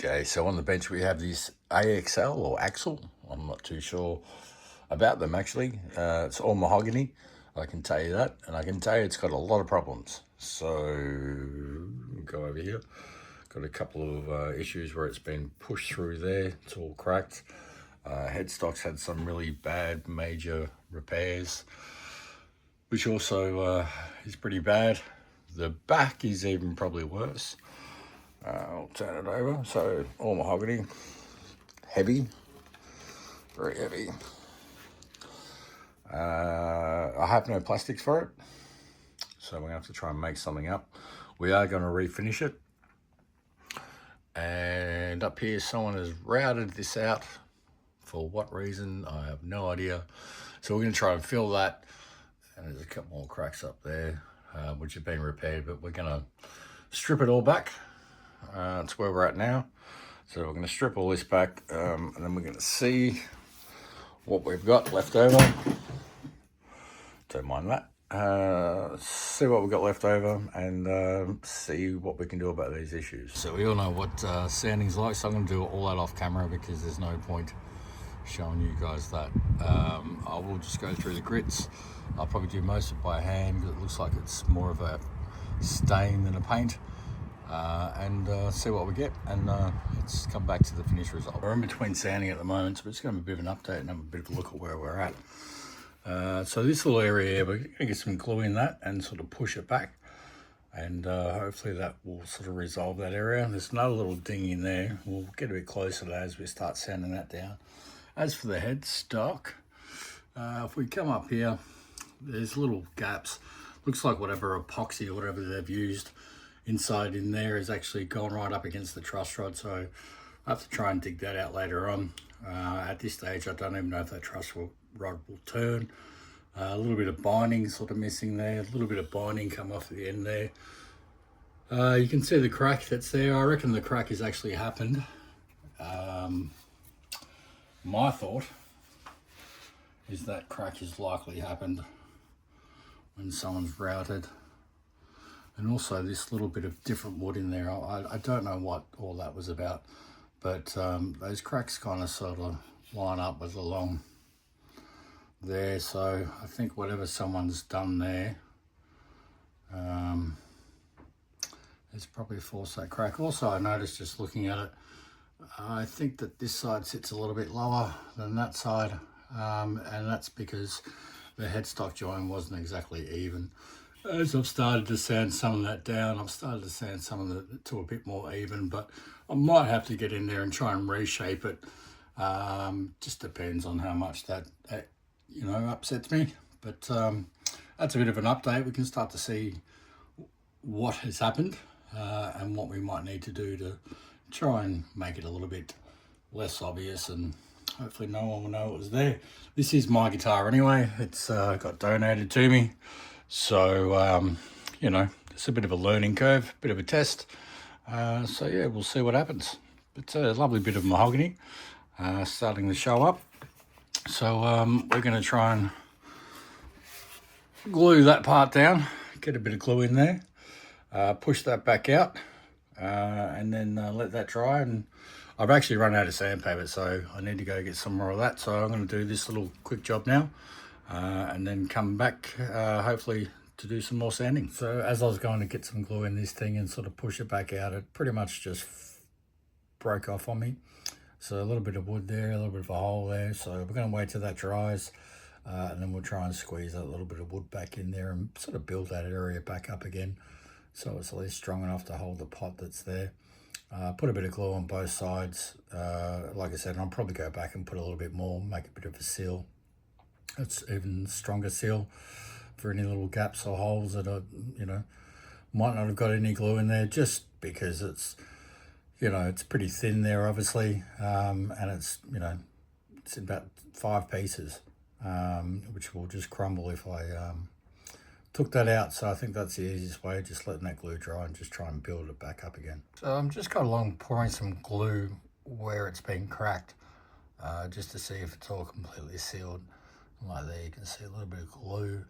Okay, so on the bench we have this AXL or Axle. I'm not too sure about them actually. It's all mahogany, I can tell you that, and I can tell you it's got a lot of problems. So go over here. Got a couple of issues where it's been pushed through there. It's all cracked. Headstock's had some really bad major repairs, which also is pretty bad. The back is even probably worse. I'll turn it over. So all mahogany, heavy, very heavy. I have no plastics for it, so we're gonna have to try and make something up. We are going to refinish it. And up here, someone has routed this out. For what reason, I have no idea. So we're gonna try and fill that. And there's a couple more cracks up there, which have been repaired, but we're gonna strip it all back. That's where we're at now. So we're going to strip all this back, and then we're going to see what we've got left over. Don't mind that. See what we've got left over and see what we can do about these issues. So we all know what sanding's like, so I'm going to do all that off camera because there's no point showing you guys that. I will just go through the grits. I'll probably do most of it by hand because it looks like it's more of a stain than a paint. And see what we get, and let's come back to the finished result. We're in between sanding at the moment, so it's going to be a bit of an update and have a bit of a look at where we're at. So this little area here, we're going to get some glue in that and sort of push it back, and hopefully that will sort of resolve that area. There's another little ding in there. We'll get a bit closer to that as we start sanding that down. As for the headstock, if we come up here, there's little gaps. Looks like whatever epoxy or whatever they've used inside in there is actually gone right up against the truss rod, so I have to try and dig that out later on. At this stage I don't even know if that truss rod will turn. A little bit of binding sort of missing there, a little bit of binding come off at the end there. You can see the crack that's there. I reckon the crack has actually happened. My thought is that crack has likely happened when someone's routed. And also this little bit of different wood in there. I don't know what all that was about, but those cracks kind of sort of line up with along there. So I think whatever someone's done there, it's probably forced that crack. Also, I noticed just looking at it, I think that this side sits a little bit lower than that side, and that's because the headstock joint wasn't exactly even. As I've started to sand some of that down, I've started to sand some of it to a bit more even, but I might have to get in there and try and reshape it. Just depends on how much that you know, upsets me. But that's a bit of an update. We can start to see what has happened and what we might need to do to try and make it a little bit less obvious, and hopefully no one will know it was there. This is my guitar anyway. It's got donated to me. So, you know, it's a bit of a learning curve, a bit of a test. So yeah, we'll see what happens. It's a lovely bit of mahogany starting to show up. So we're going to try and glue that part down, get a bit of glue in there, push that back out, and then let that dry. And I've actually run out of sandpaper, so I need to go get some more of that. So I'm going to do this little quick job now. And then come back hopefully to do some more sanding. So as I was going to get some glue in this thing and sort of push it back out, it pretty much just broke off on me. So a little bit of wood there, a little bit of a hole there. So we're going to wait till that dries, and then we'll try and squeeze that little bit of wood back in there and sort of build that area back up again, so it's at least strong enough to hold the pot that's there. Put a bit of glue on both sides. Like I said, I'll probably go back and put a little bit more, make a bit of a seal. It's even stronger seal for any little gaps or holes that are, you know, might not have got any glue in there, just because it's, you know, it's pretty thin there obviously, and it's, you know, it's about 5 pieces, which will just crumble if I took that out. So I think that's the easiest way, just letting that glue dry and just try and build it back up again. So I'm just got along pouring some glue where it's been cracked, just to see if it's all completely sealed. Like there, you can see a little bit of glue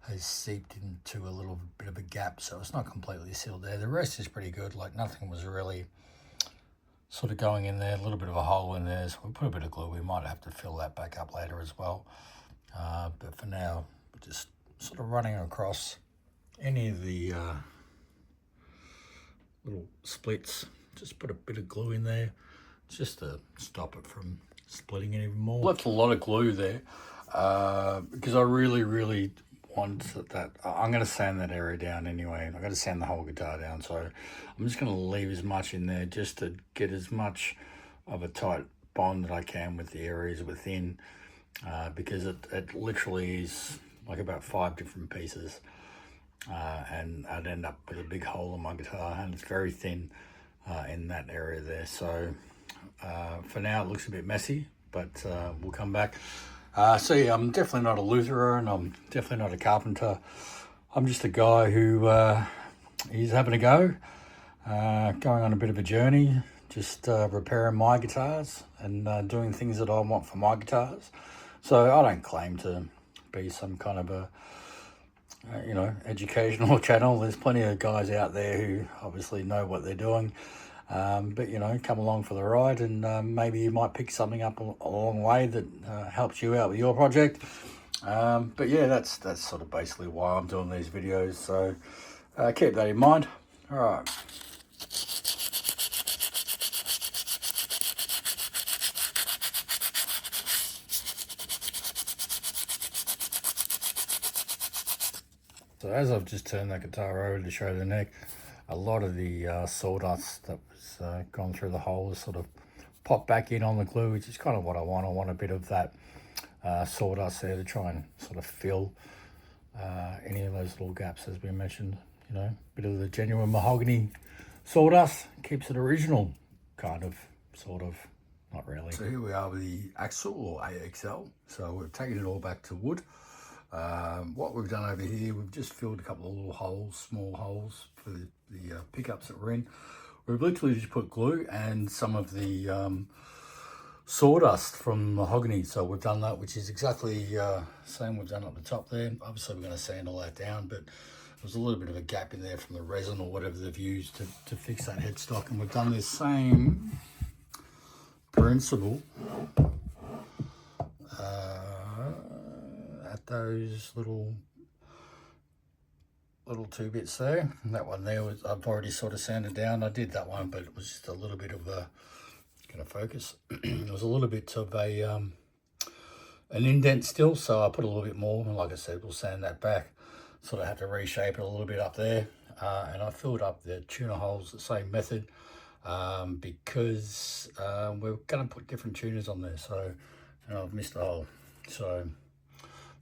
has seeped into a little bit of a gap, so it's not completely sealed there. The rest is pretty good, like nothing was really sort of going in there, a little bit of a hole in there, so we'll put a bit of glue. We might have to fill that back up later as well, but for now we're just sort of running across any of the little splits. Just put a bit of glue in there just to stop it from splitting even more. Left a lot of glue there because I really want that. I'm going to sand that area down anyway. I've got to sand the whole guitar down, so I'm just going to leave as much in there just to get as much of a tight bond that I can with the areas within, because it literally is like about 5 different pieces, and I'd end up with a big hole in my guitar, and it's very thin in that area there. So for now it looks a bit messy, but we'll come back. So yeah, I'm definitely not a Lutheran, and I'm definitely not a carpenter. I'm just a guy who is having a go, going on a bit of a journey, just repairing my guitars and doing things that I want for my guitars. So I don't claim to be some kind of a educational channel. There's plenty of guys out there who obviously know what they're doing. But come along for the ride, and maybe you might pick something up along the way that helps you out with your project. But yeah, that's sort of basically why I'm doing these videos, so keep that in mind. All right. So as I've just turned that guitar over to show the neck, a lot of the sawdust that was gone through the hole has sort of popped back in on the glue, which is kind of what I want. I want a bit of that sawdust there to try and sort of fill any of those little gaps, as we mentioned. Bit of the genuine mahogany sawdust keeps it original, kind of, sort of, not really. So here we are with the AXL or AXL. So we've taken it all back to wood. What we've done over here, we've just filled a couple of little holes, small holes for the pickups that we're in. We've literally just put glue and some of the sawdust from mahogany. So we've done that, which is exactly same we've done up the top there. Obviously we're going to sand all that down, but there's a little bit of a gap in there from the resin or whatever they've used to fix that headstock. And we've done this same principle at those little two bits there. And that one there was, I've already sort of sanded down. I did that one, but it was just a little bit of a, gonna focus. It was a little bit of a an indent still, so I put a little bit more, and like I said, we'll sand that back. Sort of had to reshape it a little bit up there, and I filled up the tuner holes the same method, because we're going to put different tuners on there, so, and I've missed a hole, so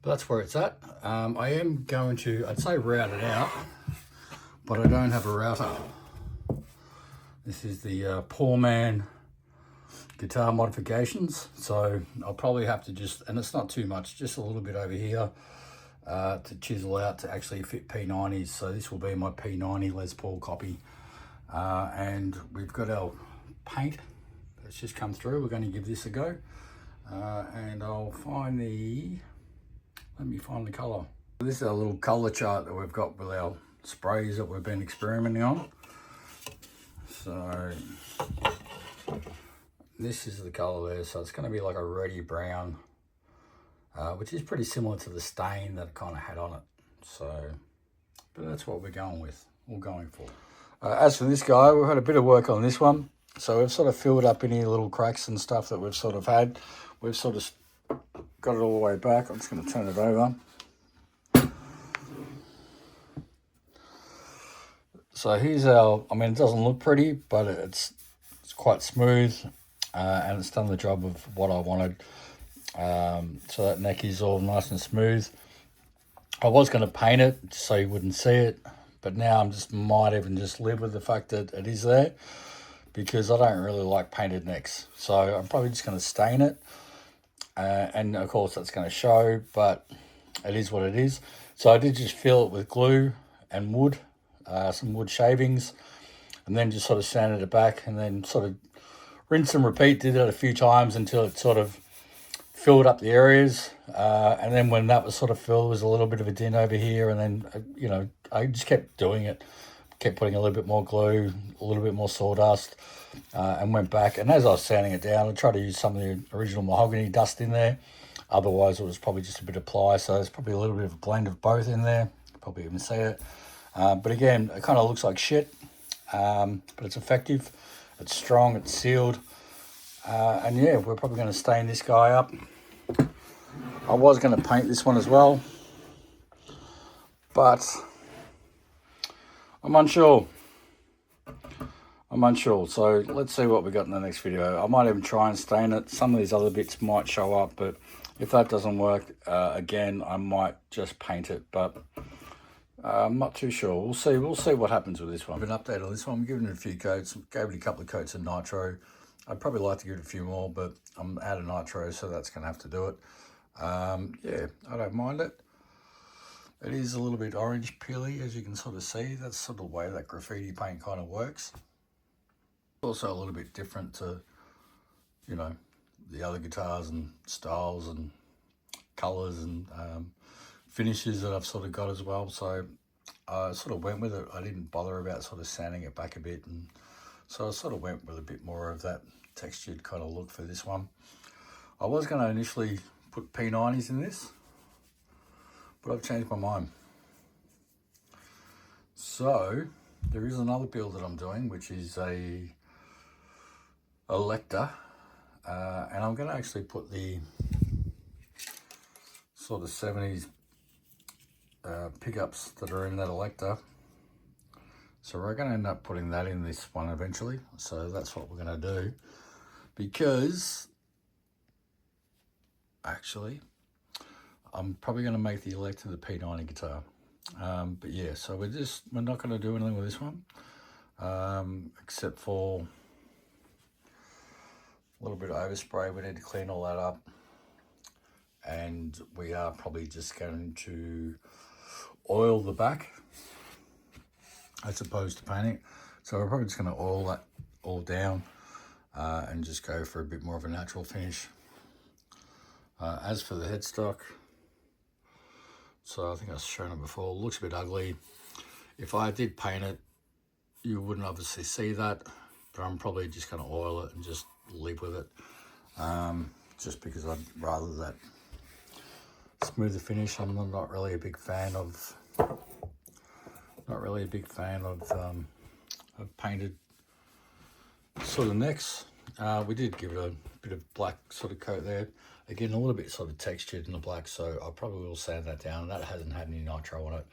but that's where it's at. I am going to, I'd say route it out, but I don't have a router. This is the Poor Man guitar modifications, so I'll probably have to just, and it's not too much, just a little bit over here to chisel out to actually fit P90s. So this will be my P90 Les Paul copy, and we've got our paint that's just come through. We're going to give this a go, and I'll find the, let me find the color. This is our little color chart that we've got with our sprays that we've been experimenting on. So this is the color there, so it's going to be like a reddy brown, which is pretty similar to the stain that I kind of had on it. So, but that's what we're going with, or going for. As for this guy, we've had a bit of work on this one. So we've sort of filled up any little cracks and stuff that we've sort of had. We've sort of got it all the way back. I'm just going to turn it over. So here's our, I mean, it doesn't look pretty, but it's quite smooth, and it's done the job of what I wanted. So that neck is all nice and smooth. I was going to paint it so you wouldn't see it, but now I'm just might even just live with the fact that it is there, because I don't really like painted necks. So I'm probably just going to stain it, and of course that's going to show, but it is what it is. So I did just fill it with glue and wood, some wood shavings, and then just sort of sanded it back, and then sort of rinse and repeat. Did it a few times until it sort of filled up the areas, and then when that was sort of filled, there was a little bit of a dent over here, and then I just kept doing it, kept putting a little bit more glue, a little bit more sawdust, and went back. And as I was sanding it down, I tried to use some of the original mahogany dust in there. Otherwise, it was probably just a bit of ply. So there's probably a little bit of a blend of both in there. Probably even see it. But again, it kind of looks like shit, but it's effective. It's strong. It's sealed. And yeah, we're probably going to stain this guy up. I was going to paint this one as well, but I'm unsure. So let's see what we got in the next video. I might even try and stain it. Some of these other bits might show up, but if that doesn't work, again, I might just paint it, but I'm not too sure. We'll see what happens with this one. An update on this one. I'm giving it a few coats. Gave it a couple of coats of nitro. I'd probably like to give it a few more, but I'm out of nitro, so that's going to have to do it. Yeah, I don't mind it. It is a little bit orange peely, as you can sort of see. That's sort of the way that graffiti paint kind of works. Also a little bit different to, you know, the other guitars and styles and colours and finishes that I've sort of got as well. So I sort of went with it. I didn't bother about sort of sanding it back a bit, and so I sort of went with a bit more of that textured kind of look for this one. I was going to initially put P90s in this, but I've changed my mind. So there is another build that I'm doing, which is a Elector, and I'm going to actually put the sort of 70s pickups that are in that Elector. So we're going to end up putting that in this one eventually. So that's what we're going to do, because actually I'm probably going to make the Elector the P90 guitar. But yeah, so we're not going to do anything with this one, except for a little bit of overspray. We need to clean all that up, and we are probably just going to oil the back as opposed to painting. So we're probably just going to oil that all down and just go for a bit more of a natural finish. As for the headstock, so I think I've shown it before, it looks a bit ugly. If I did paint it, you wouldn't obviously see that, but I'm probably just going to oil it and just live with it, just because I'd rather that smoother finish. I'm not really a big fan of painted sort of necks. We did give it a bit of black sort of coat there. Again, a little bit sort of textured in the black, so I probably will sand that down. That hasn't had any nitro on it,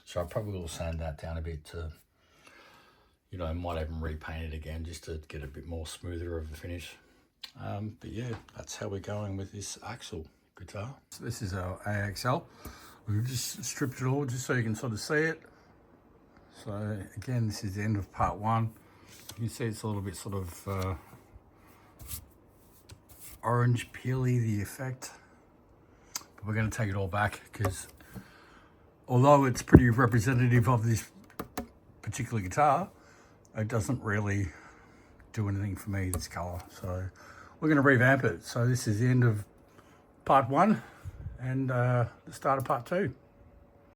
so I probably will sand that down a bit to, you know, might even repaint it again just to get a bit more smoother of a finish. But yeah, that's how we're going with this AXL guitar. So this is our AXL. We've just stripped it all just so you can sort of see it. So again, this is the end of part one. You can see it's a little bit sort of orange peely, the effect. But we're going to take it all back, because although it's pretty representative of this particular guitar, it doesn't really do anything for me, this color. So we're going to revamp it. So this is the end of part one and the start of part two.